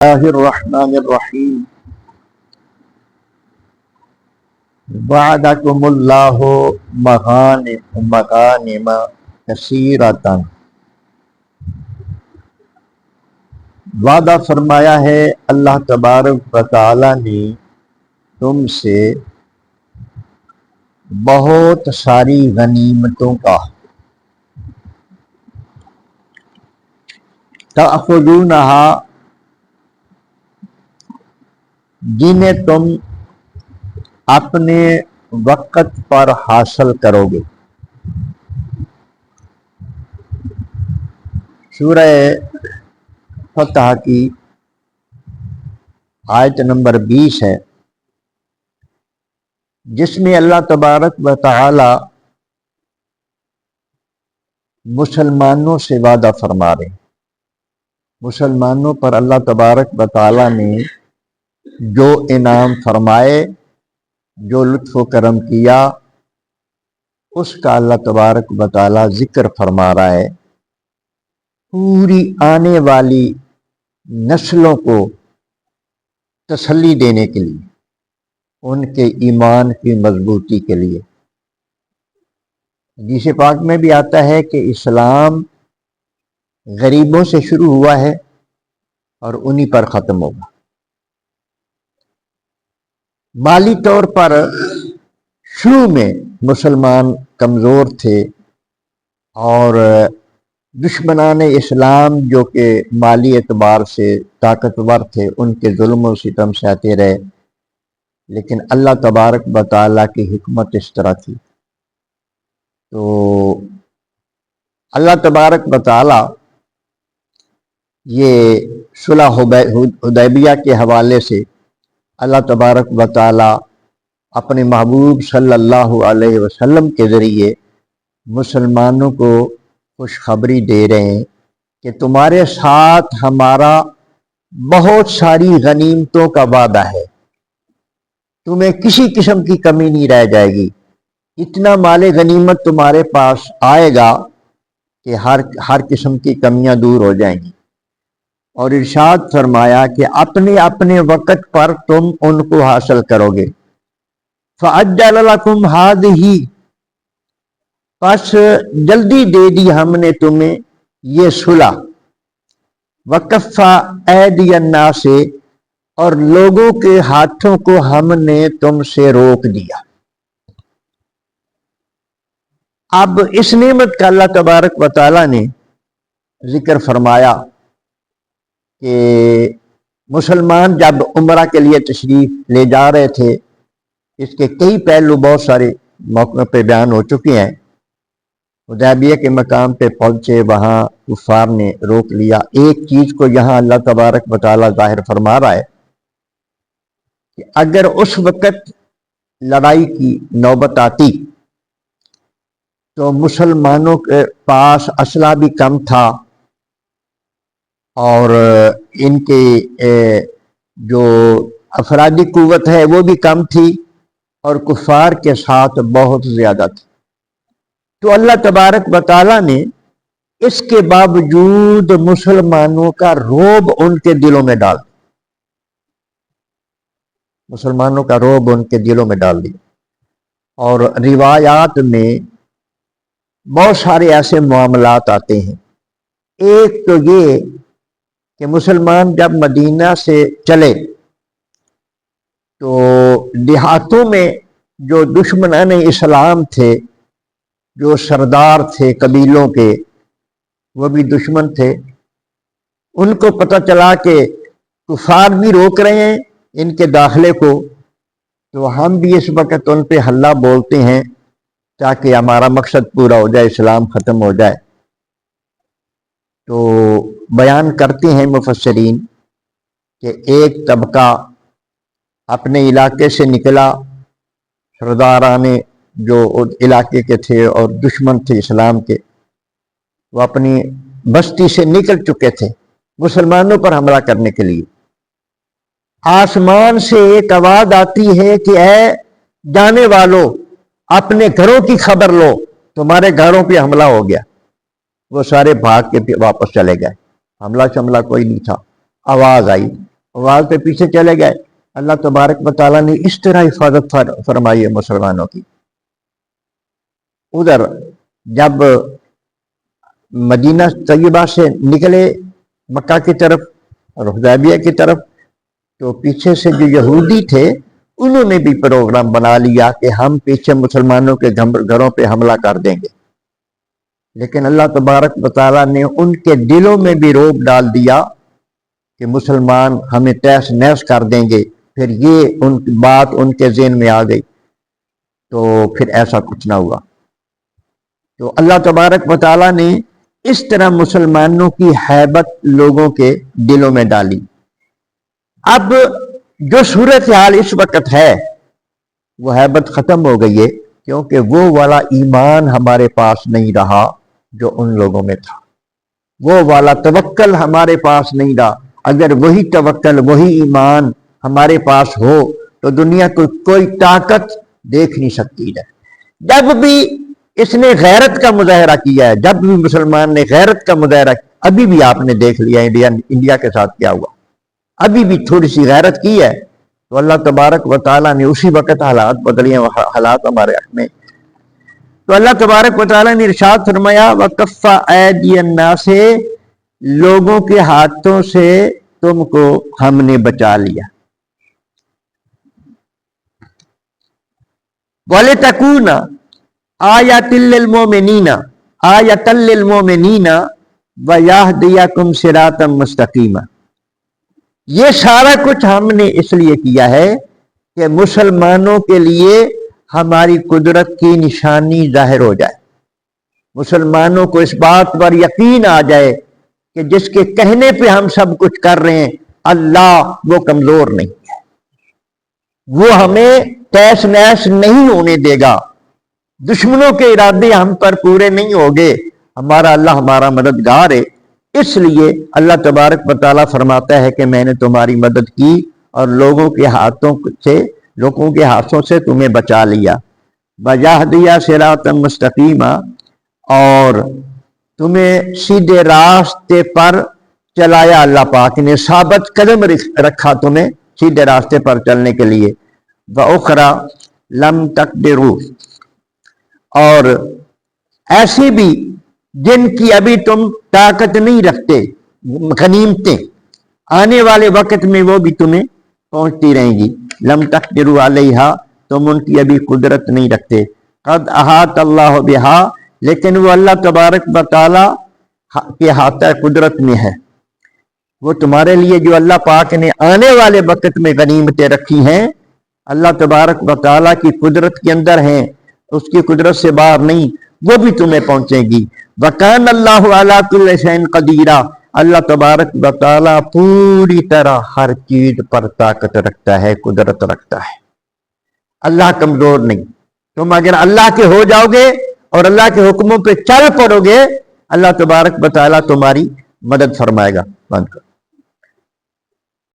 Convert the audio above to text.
اللہ الرحمن الرحیم وعدکم اللہ مغانم کثیرۃ، وعدہ فرمایا ہے اللہ تبارک و تعالی نے تم سے بہت ساری غنیمتوں کا، تأخذونہا جنہیں تم اپنے وقت پر حاصل کرو گے۔ سورہ فتح کی آیت نمبر 20 ہے، جس میں اللہ تبارک و تعالی مسلمانوں سے وعدہ فرما رہے ہیں۔ مسلمانوں پر اللہ تبارک و تعالی نے جو انعام فرمائے، جو لطف و کرم کیا، اس کا اللہ تبارک و تعالی ذکر فرما رہا ہے، پوری آنے والی نسلوں کو تسلی دینے کے لیے، ان کے ایمان کی مضبوطی کے لیے۔ حدیث پاک میں بھی آتا ہے کہ اسلام غریبوں سے شروع ہوا ہے اور انہی پر ختم ہوگا۔ مالی طور پر شروع میں مسلمان کمزور تھے، اور دشمنان اسلام جو کہ مالی اعتبار سے طاقتور تھے، ان کے ظلم و ستم سہتے رہے، لیکن اللہ تبارک و تعالیٰ کی حکمت اس طرح تھی، تو اللہ تبارک و تعالیٰ یہ صلح حدیبیہ کے حوالے سے اللہ تبارک و تعالی اپنے محبوب صلی اللہ علیہ وسلم کے ذریعے مسلمانوں کو خوشخبری دے رہے ہیں کہ تمہارے ساتھ ہمارا بہت ساری غنیمتوں کا وعدہ ہے، تمہیں کسی قسم کی کمی نہیں رہ جائے گی، اتنا مال غنیمت تمہارے پاس آئے گا کہ ہر قسم کی کمیاں دور ہو جائیں گی۔ اور ارشاد فرمایا کہ اپنے اپنے وقت پر تم ان کو حاصل کرو گے۔ فَعَجَّلَ لَكُمْ هَٰذِهِ، پس جلدی دے دی ہم نے تمہیں یہ صلح، وَكَفَّ أَيْدِيَ النَّاسِ، اور لوگوں کے ہاتھوں کو ہم نے تم سے روک دیا۔ اب اس نعمت کا اللہ تبارک و تعالی نے ذکر فرمایا کہ مسلمان جب عمرہ کے لیے تشریف لے جا رہے تھے، اس کے کئی پہلو بہت سارے موقعوں پہ بیان ہو چکے ہیں۔ حدیبیہ کے مقام پہ پہنچے، وہاں کفار نے روک لیا۔ ایک چیز کو یہاں اللہ تبارک و تعالی ظاہر فرما رہا ہے کہ اگر اس وقت لڑائی کی نوبت آتی تو مسلمانوں کے پاس اسلحہ بھی کم تھا، اور ان کے جو افرادی قوت ہے وہ بھی کم تھی، اور کفار کے ساتھ بہت زیادہ تھی۔ تو اللہ تبارک و تعالی نے اس کے باوجود مسلمانوں کا رعب ان کے دلوں میں ڈال دیا، مسلمانوں کا رعب ان کے دلوں میں ڈال دیا۔ اور روایات میں بہت سارے ایسے معاملات آتے ہیں۔ ایک تو یہ کہ مسلمان جب مدینہ سے چلے تو دیہاتوں میں جو دشمنان اسلام تھے، جو سردار تھے قبیلوں کے، وہ بھی دشمن تھے، ان کو پتہ چلا کہ کفار بھی روک رہے ہیں ان کے داخلے کو، تو ہم بھی اس وقت ان پہ حلہ بولتے ہیں تاکہ ہمارا مقصد پورا ہو جائے، اسلام ختم ہو جائے۔ تو بیان کرتے ہیں مفسرین کہ ایک طبقہ اپنے علاقے سے نکلا، سرداران جو علاقے کے تھے اور دشمن تھے اسلام کے، وہ اپنی بستی سے نکل چکے تھے مسلمانوں پر حملہ کرنے کے لیے۔ آسمان سے ایک آواز آتی ہے کہ اے جانے والو، اپنے گھروں کی خبر لو، تمہارے گھروں پہ حملہ ہو گیا۔ وہ سارے بھاگ کے واپس چلے گئے، حملہ شملہ کوئی نہیں تھا، آواز آئی۔ وال کے پیچھے چلے گئے. اللہ تبارک و تعالیٰ نے اس طرح حفاظت فرمائی ہے مسلمانوں کی. ادھر جب مدینہ طیبہ سے نکلے مکہ کی طرف اور حدیبیہ کی طرف، تو پیچھے سے جو یہودی تھے انہوں نے بھی پروگرام بنا لیا کہ ہم پیچھے مسلمانوں کے گھروں پہ حملہ کر دیں گے. لیکن اللہ تبارک و تعالیٰ نے ان کے دلوں میں بھی رعب ڈال دیا کہ مسلمان ہمیں تہس نہس کر دیں گے. پھر یہ ان کی بات ان کے ذہن میں آ گئی، تو پھر ایسا کچھ نہ ہوا. تو اللہ تبارک و تعالیٰ نے اس طرح مسلمانوں کی ہیبت لوگوں کے دلوں میں ڈالی. اب جو صورتحال اس وقت ہے وہ ہیبت ختم ہو گئی ہے، کیونکہ وہ والا ایمان ہمارے پاس نہیں رہا جو ان لوگوں میں تھا. وہ والا توکل ہمارے پاس نہیں رہا. اگر وہی توکل وہی ایمان ہمارے پاس ہو تو دنیا کو کوئی طاقت دیکھ نہیں سکتی ہے. جب بھی اس نے غیرت کا مظاہرہ کیا ہے، جب بھی مسلمان نے غیرت کا مظاہرہ کیا، ابھی بھی آپ نے دیکھ لیا انڈیا کے ساتھ کیا ہوا، ابھی بھی تھوڑی سی غیرت کی ہے تو اللہ تبارک و تعالیٰ نے اسی وقت حالات بدلے، حالات ہمارے حق میں. تو اللہ تبارک و تعالیٰ نے ارشاد فرمایا وَكَفَّ أَيْدِيَ النَّاسِ، لوگوں کے ہاتھوں سے تم کو ہم نے بچا لیا. وَلِتَكُونَ آیَةً لِّلْمُؤْمِنِينَ آیَةً لِّلْمُؤْمِنِينَ وَيَهْدِيَكُمْ صِرَاطًا مُسْتَقِيمًا. یہ سارا کچھ ہم نے اس لیے کیا ہے کہ مسلمانوں کے لیے ہماری قدرت کی نشانی ظاہر ہو جائے، مسلمانوں کو اس بات پر یقین آ جائے کہ جس کے کہنے پہ ہم سب کچھ کر رہے ہیں اللہ وہ کمزور نہیں ہے، وہ ہمیں تیس نیس نہیں ہونے دے گا، دشمنوں کے ارادے ہم پر پورے نہیں ہوگے، ہمارا اللہ ہمارا مددگار ہے. اس لیے اللہ تبارک و تعالیٰ فرماتا ہے کہ میں نے تمہاری مدد کی اور لوگوں کے ہاتھوں سے تمہیں بچا لیا. وَيَهْدِيَ صِرَاطًا مُسْتَقِيمًا، اور تمہیں سیدھے راستے پر چلایا اللہ پاک نے، ثابت قدم رکھا تمہیں سیدھے راستے پر چلنے کے لیے. وَأُخْرَى لَمْ تَقْدِرُوا، اور ایسی بھی جن کی ابھی تم طاقت نہیں رکھتے، غنیمتیں آنے والے وقت میں وہ بھی تمہیں پہنچتی رہیں گی. لم تقدروا علیہا، تم ان کی ابھی قدرت نہیں رکھتے. قد احاط اللہ بہا، لیکن وہ اللہ تبارک و تعالیٰ کے احاطہ قدرت میں ہے. وہ تمہارے لیے جو اللہ پاک نے آنے والے وقت میں غنیمتیں رکھی ہیں اللہ تبارک و تعالیٰ کی قدرت کے اندر ہیں، اس کی قدرت سے باہر نہیں، وہ بھی تمہیں پہنچے گی. وَكَانَ اللَّهُ عَلَىٰ كُلِّ شَيْءٍ قَدِيرًا، اللہ تبارک و تعالیٰ پوری طرح ہر چیز پر طاقت رکھتا ہے، قدرت رکھتا ہے. اللہ کمزور نہیں. تم اگر اللہ کے ہو جاؤ گے اور اللہ کے حکموں پہ چل پڑو گے اللہ تبارک و تعالیٰ تمہاری مدد فرمائے گا. بند کر.